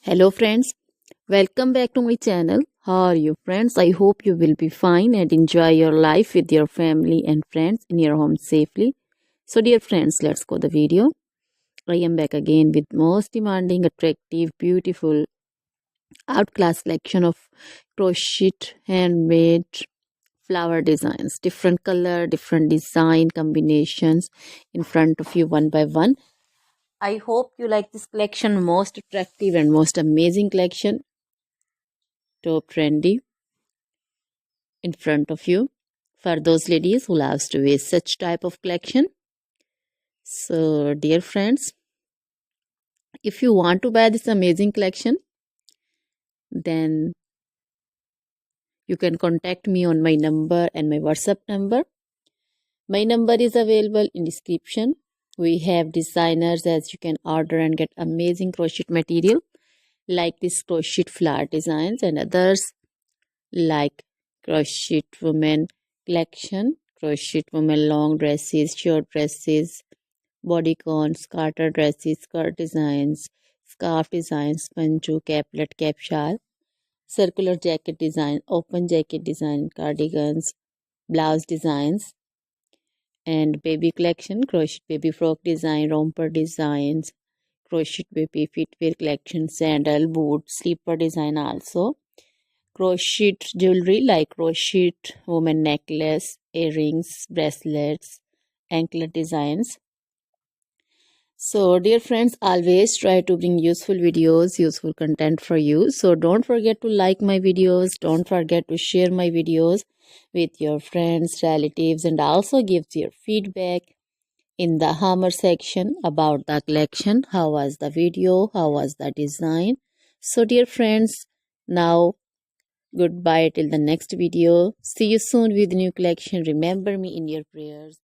Hello friends, welcome back to my channel. How are you friends? I hope you will be fine and enjoy your life with your family and friends in your home safely. So dear friends, let's go the video. I am back again with most demanding, attractive, beautiful, outclass collection of crochet handmade flower designs. Different color, different design combinations in front of you one by one. I hope you like this collection, most attractive and most amazing collection. Top trendy in front of you for those ladies who loves to wear such type of collection. So dear friends, if you want to buy this amazing collection, then you can contact me on my number and my WhatsApp number. My number is available in description. We have designers as you can order and get amazing crochet material like this crochet flower designs and others like crochet women collection, crochet women long dresses, short dresses, bodycons, garter dresses, skirt designs, scarf designs, panju, caplet, cap shawl, circular jacket design, open jacket design, cardigans, blouse designs, and baby collection, crochet baby frock design, romper designs, crochet baby footwear collection, sandal, boot, slipper design also. Crochet jewelry like crochet woman necklace, earrings, bracelets, anklet designs. So dear friends, always try to bring useful videos, useful content for you. So don't forget to like my videos, don't forget to share my videos with your friends, relatives, and also give your feedback in the hammer section about the collection. How was the video? How was the design? So dear friends, now goodbye till the next video. See you soon with new collection. Remember me in your prayers.